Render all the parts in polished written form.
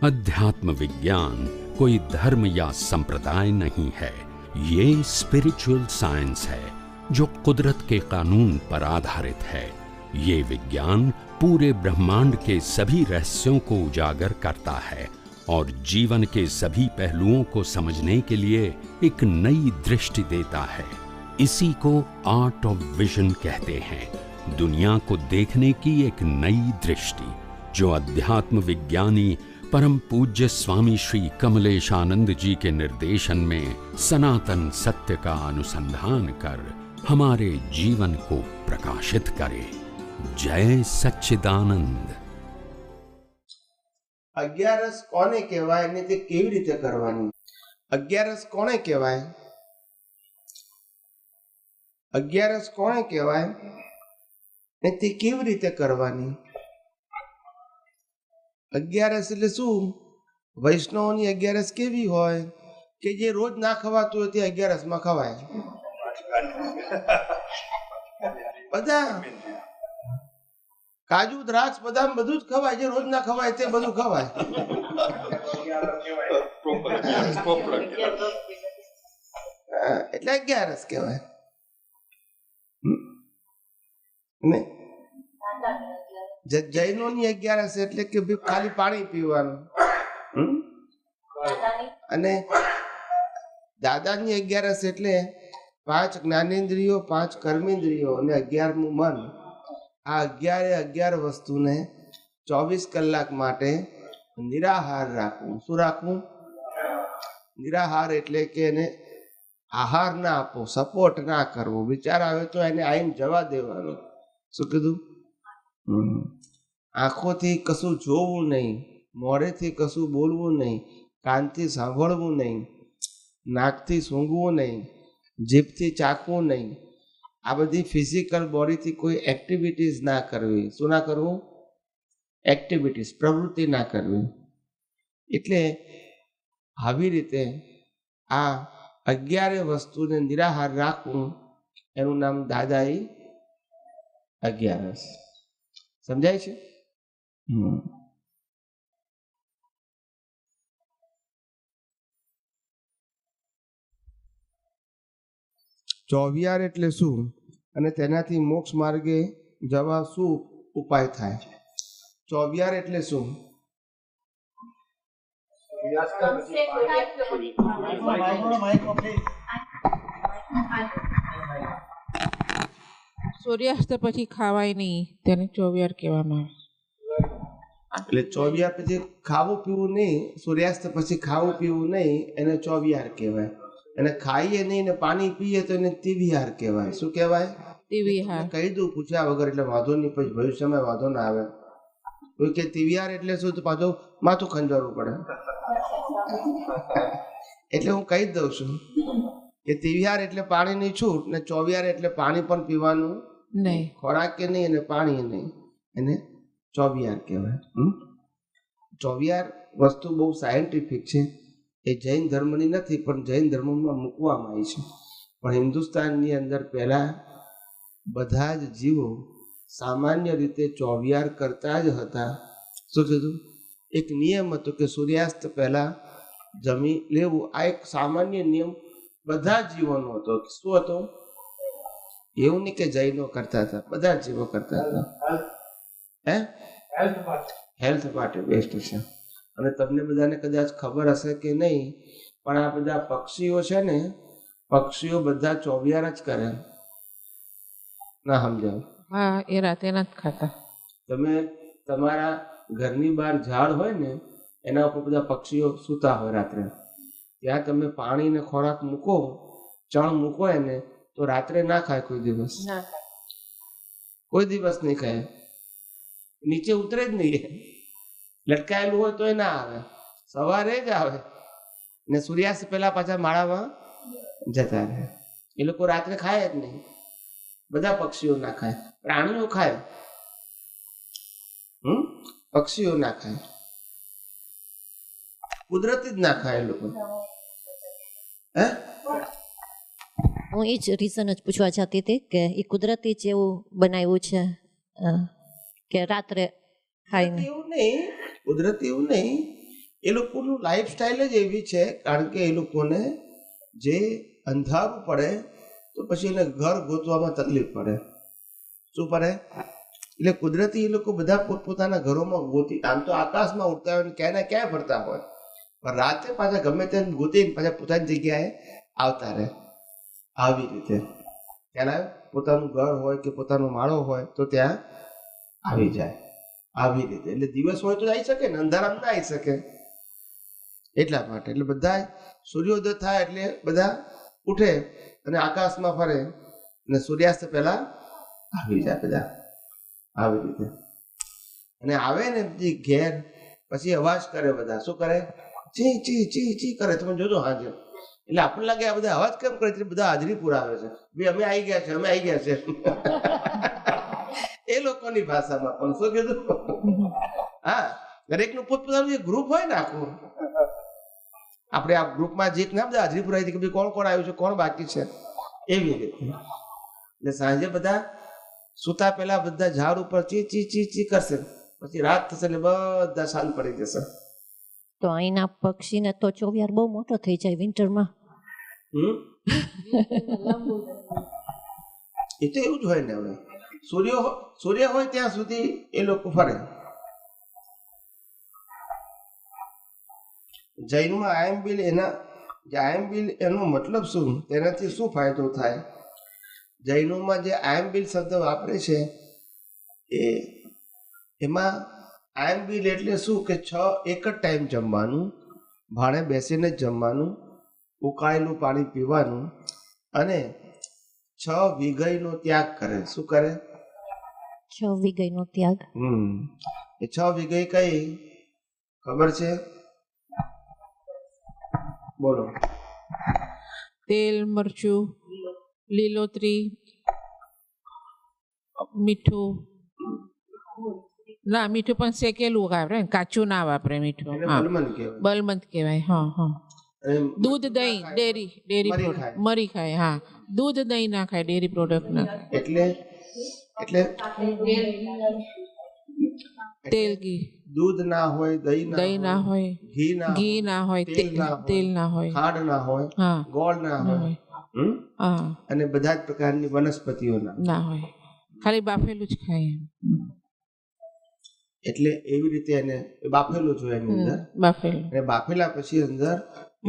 अध्यात्म विज्ञान कोई धर्म या संप्रदाय नहीं है, ये स्पिरिचुअल साइंस है जो कुदरत के कानून पर आधारित है। ये विज्ञान पूरे ब्रह्मांड के सभी रहस्यों को उजागर करता है और जीवन के सभी पहलुओं को समझने के लिए एक नई दृष्टि देता है। इसी को आर्ट ऑफ विजन कहते हैं, दुनिया को देखने की एक नई दृष्टि, जो अध्यात्म विज्ञानी परम पूज्य स्वामी श्री कमलेशानंद जी के निर्देशन में सनातन सत्य का अनुसंधान कर हमारे जीवन को प्रकाशित करे। जय सच्चिदानंद। अगियारस कोने कहेवाय ने ते केवी रीते करवानी? अगियारस कोने कहेवाय? अगियारस कोने कहेवाय ने ते केवी रीते करवानी? अगियारस એટલે શું? વૈષ્ણવની અગિયારસ કેવી હોય કે જે રોજ ના ખવાતું હોય તે અગિયારસમાં ખવાય. બધા કાજુ દ્રાક્ષ બદામ બધું જ ખવાય, જે રોજ ના ખવાય તે બધું ખવાય. એટલે અગિયારસ કહેવાય ને. જૈનોની અગિયારસ એટલે કે ખાલી પાણી પીવાનું. અને દાદાની અગિયારસ એટલે 5 જ્ઞાનેન્દ્રિયો, 5 કર્મેન્દ્રિયો અને 11મું મન. આ 11 વસ્તુને 24 કલાક માટે નિરાહાર રાખવું. શું રાખવું? નિરાહાર એટલે કે એને આહાર ના આપવો, સપોર્ટ ના કરવો. વિચાર આવે તો એને આઈને જવા દેવાનો. શું કીધું? આંખોથી કશું જોવું નહીં, મોઢેથી કશું બોલવું નહીં, કાનથી સાંભળવું નહીં, નાકથી સૂંઘવું નહીં, જીભથી ચાખવું નહીં. આ બધી ફિઝિકલ બોડીથી કોઈ એક્ટિવિટીઝ ના કરવી. શું ના કરવું? એક્ટિવિટીઝ, પ્રવૃત્તિ ના કરવી. એટલે આવી રીતે આ 11 વસ્તુને નિરાહાર રાખવું, એનું નામ દાદાઈ અગિયારસ. સમજાય છે? ચોવિયાર એટલે શું અને તેનાથી મોક્ષ માર્ગે જવા શું ઉપાય થાય? ચોવિયાર એટલે શું? સૂર્યાસ્ત પછી ખાવાય નહીં, તેને ચોવિયાર કહેવામાં આવે. એટલે ચોવિયાર પછી ખાવું પીવું નહીં, સૂર્યાસ્ત પછી ખાવું પીવું નહીં, એને ચોવિયાર કહેવાય. અને ખાઈએ નહીં ને પાણી પીએ તો એને તિવિહાર કહેવાય. શું કહેવાય? તિવિહાર. કહી દઉં પૂછ્યા વગર, એટલે વાંધો નહીં, પછી ભવિષ્યમાં વાંધો ના આવે. કોઈ કે તિવિહાર એટલે શું, તો પાછું માથું ખંજવારવું પડે. એટલે હું કહી દઉં છું કે તિવિહાર એટલે પાણીની છૂટ, ને ચોવિયાર એટલે પાણી પણ પીવાનું નહીં, ખોરાક કે નહીં અને પાણી નહીં, એને ચોવિયાર કહેવાય. ચોવિયાર વસ્તુ બહુ સાયન્ટિફિક છે. એ જૈન ધર્મની નથી, પણ જૈન ધર્મમાં મૂકવામાં આવી છે. પણ હિન્દુસ્તાનની અંદર પહેલા બધા જ જીવો સામાન્ય રીતે ચોવિયાર કરતા જ હતા. શું કીધું? એક નિયમ હતો કે સૂર્યાસ્ત પહેલા જમી લેવું. આ એક સામાન્ય નિયમ બધા જીવોનો હતો. શું હતો? એવું નહીં કે જૈનો કરતા હતા, બધા જીવો કરતા હતા. હેલ્થ માટે બેસ્ટ છે. અને તમને બધાને કદાચ ખબર હશે કે નહીં, પણ આ બધા પક્ષીઓ છે ને, પક્ષીઓ બધા ચોવિયાર જ કરે. ના સમજાવ? હા, એ રાતે નથી ખાતા. તમે તમારા ઘરની બહાર ઝાડ હોય ને, એના ઉપર બધા પક્ષીઓ સૂતા હોય રાત્રે. ત્યાં તમે પાણી ને ખોરાક મૂકો, ચણ મૂકો એને, તો રાત્રે ના ખાય કોઈ દિવસ. કોઈ દિવસ નહીં ખાય. નીચે ઉતરે જ નહીં. લટકાયેલું હોય તો એ ના આવે, સવારે જ આવે. ને સૂર્યાસ્ત પહેલા પાછા માળામાં જતા રહે. એ લોકો રાત્રે ખાય જ નહીં. બધા પક્ષીઓ ના ખાય, પ્રાણીઓ ખાય, પક્ષીઓ ના ખાય. કુદરતી જ ના ખાય એ લોકો. હું એ જ રીઝન જ પૂછવા જતી હતી કે એ કુદરતી જ એવું બનાવ્યું છે કે રાત્રે ખાઈને. એવું નહીં, કુદરતી એવું નહીં. એ લોકોનું લાઈફસ્ટાઈલ જ એવી છે, કારણ કે એ લોકોને જે અંધારું પડે તો પછી એને ઘર ગોતવામાં તકલીફ પડે. શું પડે? એટલે કુદરતી એ લોકો બધા પોતપોતાના ઘરોમાં ગોતી, આમ તો આકાશમાં ઉડતા હોય ને ક્યાં ને ક્યાં ફરતા હોય, પણ રાતે પાછા ગમે તેમ ગોતીને પાછા પોતાની જગ્યાએ આવતા રહે. આવી રીતે ત્યાં પોતાનું ઘર હોય કે પોતાનો માળો હોય તો ત્યાં આવી જાય. આવી રીતે એટલે દિવસ હોય તો આવી શકે ને, અંધારામાં ના આવી શકે. એટલા માટે એટલે બધા સૂર્યોદય થાય એટલે બધા ઉઠે અને આકાશમાં ફરે અને સૂર્યાસ્ત પહેલા આવી જાય બધા. આવી રીતે અને આવે ને બધી ઘેર પછી અવાજ કરે બધા. શું કરે? ચી ચી ચી ચી કરે. તમે જોજો હાજર. એટલે આપણને લાગે આ બધા અવાજ કેમ કરે છે? બધા હાજરી પુરાવે છે, ભાઈ અમે આવી ગયા છે, અમે આવી ગયા છે. એ લોકોની ભાષામાં પણ શું કીધું? હા, દરેકનું પોતપોતાનું જે ગ્રુપ હોય ને આખું, આપણે આ ગ્રુપમાં જે ના બધા હાજરી પુરાવી હતી કે ભાઈ કોણ કોણ આવ્યું છે, કોણ બાકી છે, એવી રીતે. એટલે સાંજે બધા સુતા પહેલા બધા ઝાડ ઉપર ચી ચી ચી ચી કરશે, પછી રાત થશે એટલે બધા શાંત પડી જશે. તો અહીંના પક્ષીને તો ચોવિયાર બહુ મોટો થઈ જાય વિન્ટરમાં. એ તો એવું જ હોય ને. હવે સૂર્ય હોય ત્યાં સુધી એ લોકો ફરે. જૈનમાં આયંબિલ એનો મતલબ શું, તેનાથી શું ફાયદો થાય? જૈનોમાં જે આયંબિલ શબ્દ વાપરે છે એમાં આયંબિલ એટલે શું કે 6 એક જ ટાઈમ જમવાનું, ભાણે બેસીને જ જમવાનું, ઉકાળેલું પાણી પીવાનું અને 6 વિગયનો ત્યાગ કરે. શું કરે? 6 વિગયનો ત્યાગ. એ 6 વિગય કઈ ખબર છે? બોલો. તેલ, મરચું, લીલોતરી, મીઠું. ના, મીઠું પણ શેકેલું વાપરે, કાચું ના વાપરે મીઠું. હા, બલમંદ કહેવાય. હા હા. દૂધ, દહીં, ડેરી પ્રોડક્ટ, મરી ખાય. હા, દૂધ દહીં ના ખાય, ડેરી પ્રોડક્ટ ના. એટલે તેલ, ઘી. દૂધ ના હોય, દહીં ના હોય, ઘી ના હોય, તેલ ના હોય, ખાંડ ના હોય, હા, ગોળ ના હોય, હા, અને બધા જ પ્રકારની વનસ્પતિઓ ના હોય, ખાલી બાફેલું જ ખાય. એટલે એવી રીતે એને બાફેલું જોઈએ એની અંદર. બાફેલું. અને બાફેલા પછી અંદર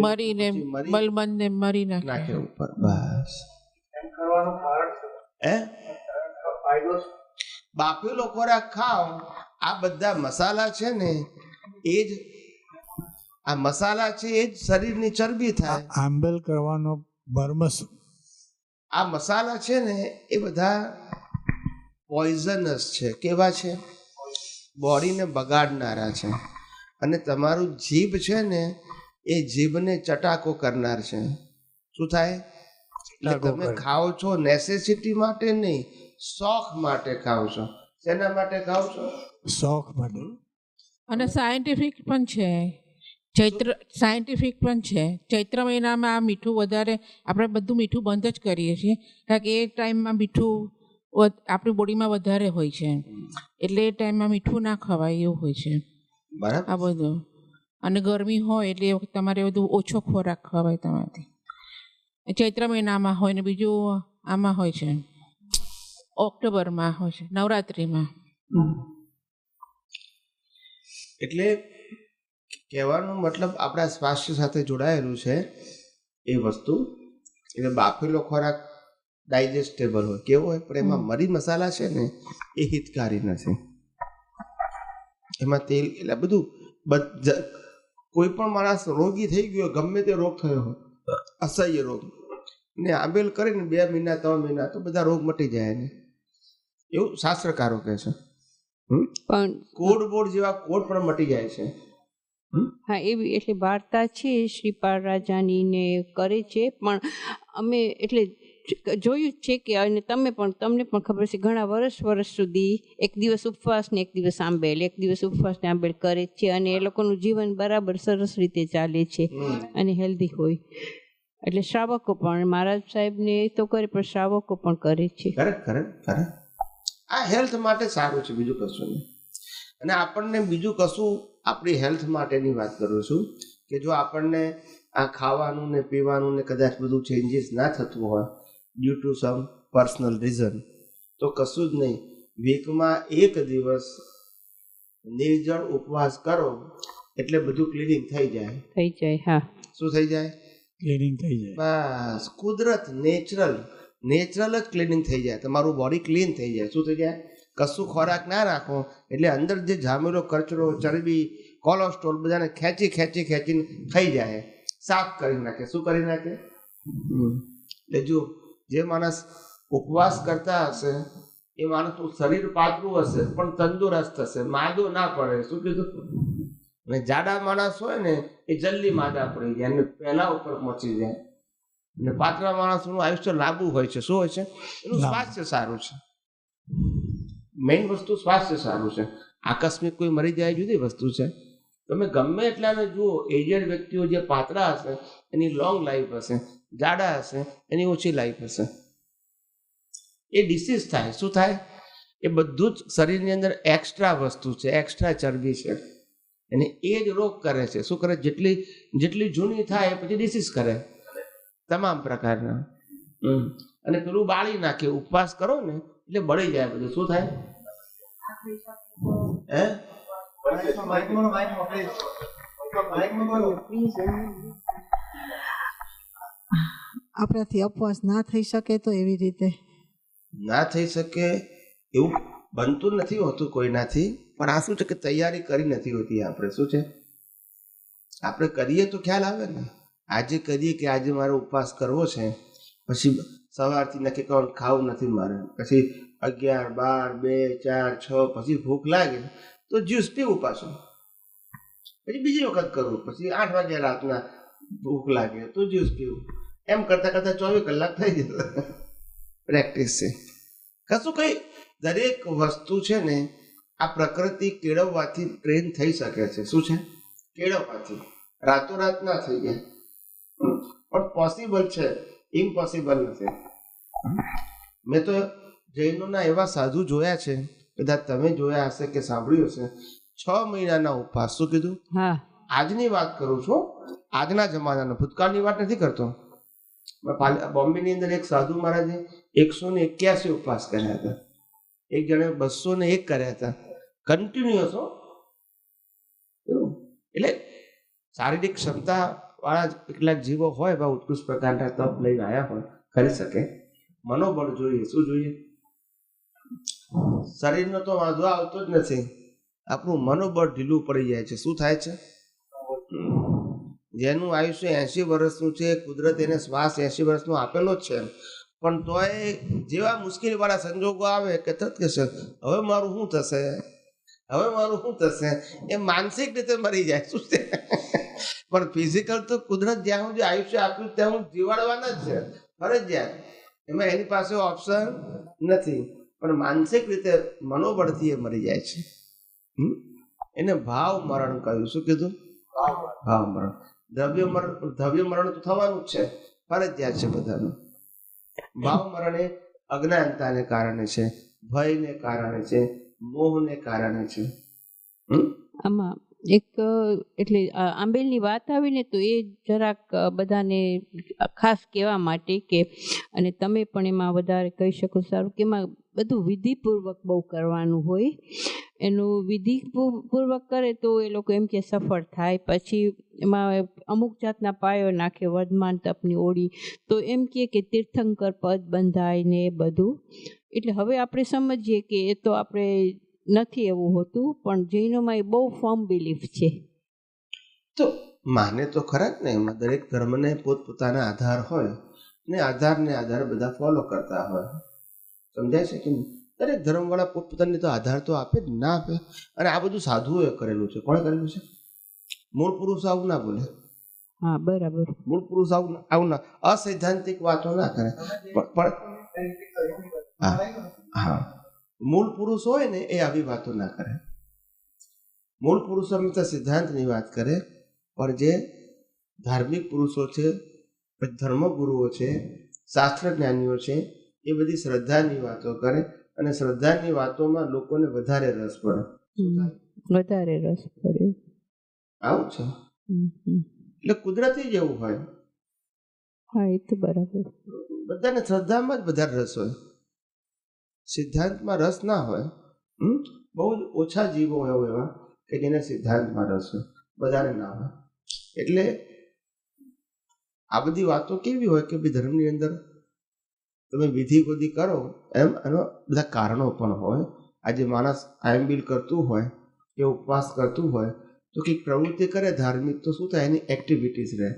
મરીને બલબંદ ને મરી નાખે ઉપર. બસ. બાફેલો ખોરાક ખાઓ. આ બધા મસાલા છે ને એ જ, આ મસાલા છે એ જ શરીરની ચરબી થાય. આંબેલ કરવાનો મર્મ શું? આ મસાલા છે ને એ બધા પોઈઝનસ છે. કેવા છે? બોડીને બગાડનારા છે. અને તમારું જીભ છે ને એ જીભને ચટાકો કરનાર છે. શું થાય? એટલે તમે ખાઓ છો નેસેસિટી માટે નહીં, શોખ માટે ખાઓ છો. શેના માટે ખાઓ છો? શોખ માટે. અને સાયન્ટિફિક પણ છે. સાયન્ટિફિક પણ છે. ચૈત્ર મહિનામાં આ મીઠું વધારે, આપણે બધું મીઠું બંધ જ કરીએ છીએ, કારણ કે એ ટાઈમમાં મીઠું આપણી બોડીમાં વધારે હોય છે, એટલે એ ટાઈમમાં મીઠું ના ખવાય એવું હોય છે. બરાબર. આ બધું. અને ગરમી હોય એટલે તમારે બધું ઓછો ખોરાક ખવાય તમારાથી. ચૈત્ર મહિનામાં હોય ને બીજું આમાં હોય છે ઓક્ટોબરમાં હોય છે, નવરાત્રિમાં. એટલે કહેવાનો મતલબ આપણા સ્વાસ્થ્ય સાથે જોડાયેલું છે એ વસ્તુ. એટલે બાફેલો ખોરાક ડાયજેસ્ટેબલ હોય, કેવો હોય, પણ એમાં મરી મસાલા છે ને એ હિતકારી નથી. એમાં તેલ એટલે બધું કોઈ પણ માણસ રોગી થઈ ગયો, ગમે તે રોગ થયો હોય, અસહ્ય રોગ, ને આંબેલ કરીને 2 મહિના 3 મહિના તો બધા રોગ મટી જાય ને, એવું શાસ્ત્રકારો કહે છે. પણ કોડ બોર્ડ જેવા કોડ પણ મટી જાય છે. હા, એવી એટલે વાર્તા છે શ્રીપાલ રાજાની ને કરે છે. પણ અમે એટલે જોયું જ છે કે, અને તમને પણ ખબર છે, ઘણા વર્ષ સુધી એક દિવસ ઉપવાસ ને એક દિવસ આંબેલ, એક દિવસ ઉપવાસ ને આંબેલ કરે છે, અને એ લોકોનું જીવન બરાબર સરસ રીતે ચાલે છે અને હેલ્ધી હોય. એટલે શ્રાવકો પણ, મહારાજ સાહેબ ને તો કરે, પણ શ્રાવકો પણ કરે છે. આ હેલ્થ માટે સારું છે, બીજું કશું નહીં. અને આપણને બીજું કશું આપણી હેલ્થ માટેની વાત કરું છું કે જો આપણને આ ખાવાનું ને પીવાનું ને કદાચ બધું ચેન્જીસ ના થતું હોય due to some personal reason, તો કશું જ નહીં, વીકમાં 1 દિવસ નિર્જળ ઉપવાસ કરો એટલે બધું ક્લિનિંગ થઈ જાય. હા. શું થઈ જાય? ક્લિનિંગ થઈ જાય. બસ કુદરત નેચરલ જ ક્લિનિંગ થઈ જાય, તમારું બોડી ક્લીન થઈ જાય. શું થઈ જાય? કશું ખોરાક ના રાખો એટલે અંદર જે જામેલો કચરો, ચરબી, કોલેસ્ટ્રોલ બધાને ખેંચીને થઈ જાય, સાફ કરી નાખે. શું કરી નાખે? એટલે જો જે માણસ ઉપવાસ કરતા હશે એ માણસનું શરીર પાતળું હશે પણ તંદુરસ્ત હશે, માદો ના પડે. શું કીધું? અને જાડા માણસ હોય ને એ જલ્દી માદા પડી જાય અને પહેલા ઉપર પહોંચી જાય. અને પાતળા માણસનું આયુષ્ય લાંબુ હોય છે. શું હોય છે? એનું સ્વાસ્થ્ય સારું છે. મેઇન વસ્તુ સ્વાસ્થ્ય સારું છે. આકસ્મિક કોઈ મરી જાય જુદી વસ્તુ છે. તમે ગમે એટલાને જુઓ, એજેડ વ્યક્તિઓ જે પાતળા હશે એની લોંગ લાઈફ હશે, જાડા હશે એની ઓછી લાઈફ હશે. એ ડિસીઝ થાય. શું થાય? એ બધું જ શરીરની અંદર એક્સ્ટ્રા વસ્તુ છે, એક્સ્ટ્રા ચરબી છે, અને એ જ રોગ કરે છે. શું કરે? જેટલી જૂની થાય પછી ડિસીઝ કરે તમામ પ્રકારના. અને પેલું બાળી નાખે. ઉપવાસ કરો ને એટલે બળી જાય બધું. શું થાય? આપણાથી ઉપવાસ ના થઈ શકે તો એવી રીતે ના થઈ શકે એવું બનતું નથી હોતું કોઈનાથી, પણ આ શું છે કે તૈયારી કરી નથી હોતી આપણે. શું છે? આપણે કરીએ તો ખ્યાલ આવે ને. આજે કરીએ કે આજે મારે ઉપવાસ કરવો છે, પછી સવારથી નક્કી કરવાનું ખાવું નથી મારે, પછી 11, 12, 2, 4, 6 પછી ભૂખ લાગે તો જ્યુસ પીવું પાછું, પછી બીજી વખત કરવું, પછી 8 વાગે રાતના ભૂખ લાગે તો જ્યુસ પીવું. એમ કરતાં 24 કલાક થઈ જતા. પ્રેક્ટિસ છે. કશું કંઈ દરેક વસ્તુ છે ને આ પ્રકૃતિ કેળવવાથી ટ્રેન થઈ શકે છે. શું છે? કેળવવાથી. રાતોરાત ના થઈ જાય, પણ પોસિબલ છે, ઇમ્પોસિબલ નથી. મેં તો જૈનોના એવા સાધુ જોયા છે, કદાચ તમે જોયા હશે કે સાંભળ્યું હશે, 6 મહિનાના ઉપવાસ. શું કીધું? હા. આજની વાત કરું છું, આજના જમાનાનો, ભૂતકાળની વાત નથી કરતો. બોમ્બેની અંદર એક સાધુ મહારાજે 181 ઉપવાસ કર્યા હતા. એક જણે 201 કર્યા હતા. કન્ટિન્યુઅસ. એટલે શારીરિક ક્ષમતા વાળા કેટલાક જીવો હોય એવા ઉત્કૃષ્ટ પ્રકારના તપ લઈને આવ્યા હોય, કરી શકે. મનોબળ જોઈએ. શું જોઈએ? શરીરનો તો વાંધો આવતો જ નથી, આપણું મનોબળ ઢીલું પડી જાય છે. શું થાય છે? જેનું આયુષ્ય 80 વર્ષનું છે, કુદરત એને શ્વાસ 80 વર્ષનો આપેલો જ છે, પણ તોય જેવા મુશ્કેલીવાળા સંજોગો આવે કે તરત કહેશે હવે મારું શું થશે, હવે મારું શું થશે, એ માનસિક રીતે મરી જાય. શું છે? પણ ફિઝિકલ તો કુદરત જ્યાં સુધી આયુષ્ય આપ્યું ત્યાં હું જીવાડવાના જ છે, ફરજિયાત. એમાં એની પાસે ઓપ્શન નથી. પણ માનસિક રીતે મનોબળથી એ મરી જાય છે. એને ભાવ મરણ કહ્યું. શું કીધું? ભાવ મરણ. દ્રવ્ય મરણ તો થવાનું જ છે, ફરજિયાત છે બધાનું. ભાવ મરણ એ અજ્ઞાનતાને કારણે છે, ભયને કારણે છે, મોહને કારણે છે. આમાં એક એટલે આંબેલની વાત આવીને તો એ જરાક બધાને ખાસ કહેવા માટે કે, અને તમે પણ એમાં વધારે કહી શકો સારું, કે એમાં બધું વિધિપૂર્વક બહુ કરવાનું હોય. એનું વિધિપૂર્વક કરે તો એ લોકો એમ કે સફળ થાય. પછી એમાં અમુક જાતના પાયો નાખે, વર્ધમાન તપની ઓળી, તો એમ કે તીર્થંકર પદ બંધાય ને એ બધું. એટલે હવે આપણે સમજીએ કે એ તો આપણે નથી એવું હોતું, પણ જૈનોમાં એ બહુ ફર્મ બિલીફ છે. તો માને તો ખરા જ ને, એમાં દરેક ધર્મને પોતપોતાના આધાર હોય ને આધારને આધારે બધા ફોલો કરતા હોય. સમજાય છે કે નહીં? દરેક ધર્મવાળા પોતપોતાની તો આધાર તો આપે જ ના આપે. અને આ બધું સાધુઓએ કરેલું છે. કોણે કરેલું છે? મૂળ પુરુષ આવું ના બોલે. હા, બરાબર. મૂળ પુરુષ આવું ના, અસૈદ્ધાંતિક વાતો ના કરે. પણ હા, મૂળ પુરુષ હોય ને એ આવી વાતો ના કરે. મૂળ પુરુષો હંમેશા સિદ્ધાંતની વાત કરે. પણ જે ધાર્મિક પુરુષો છે, ધર્મગુરુઓ છે, શાસ્ત્ર જ્ઞાનીઓ છે, એ બધી શ્રદ્ધાની વાતો કરે. અને શ્રદ્ધાની વાતોમાં લોકોને વધારે રસ પડે. વધારે રસ પડે. આવું છે. એટલે કુદરતી જેવું હોય. હા એ તો બરાબર. બધાને શ્રદ્ધામાં જ વધારે રસ હોય, સિદ્ધાંતમાં રસ ના હોય. બહુ જ ઓછા જીવો હોય એવા કે જેને સિદ્ધાંતમાં રસ હોય, બધાને ના હોય. એટલે આ બધી વાતો કેવી હોય કે ભાઈ ધર્મની અંદર તમે વિધિ બધી કરો એમ એના બધા કારણો પણ હોય. આજે માણસ આયંબિલ કરતું હોય કે ઉપવાસ કરતું હોય તો કંઈક પ્રવૃત્તિ કરે ધાર્મિક, તો શું થાય, એની એક્ટિવિટીઝ રહે.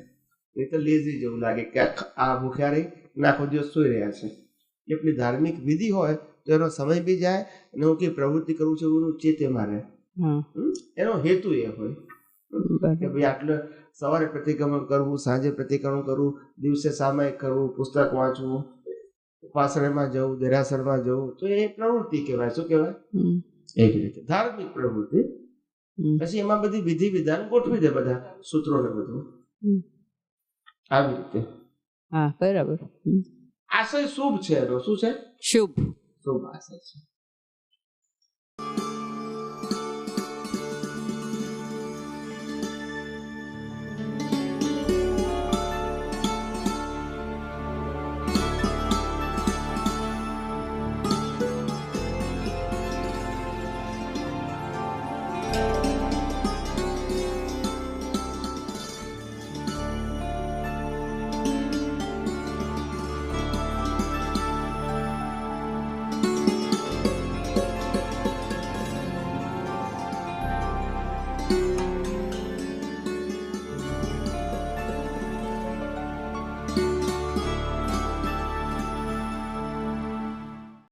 નહીં તો લેઝી જેવું લાગે કે આ ભૂખ્યા રહી ને આખો દિવસ સૂઈ રહ્યા છે. એટલી ધાર્મિક વિધિ હોય તો એનો સમય બી જાય અને હું કઈ પ્રવૃત્તિ કરું છું એનું ચેત એમાં રહે. એનો હેતુ એ હોય કે ભાઈ આટલે સવારે પ્રતિક્રમણ કરવું, સાંજે પ્રતિક્રમણ કરવું, દિવસે સામાયિક કરવું, પુસ્તક વાંચવું, ઉપાસનામાં જવું, દેરાસરમાં જવું, તો એ પ્રવૃત્તિ કહેવાય. શું કહેવાય? એવી રીતે ધાર્મિક પ્રવૃત્તિ. પછી એમાં બધી વિધિ વિધાન ગોઠવી દે, બધા સૂત્રો ને બધું આવી રીતે. હા બરાબર. આશય શુભ છે એનો. શું છે? શુભ. શુભ આશય છે.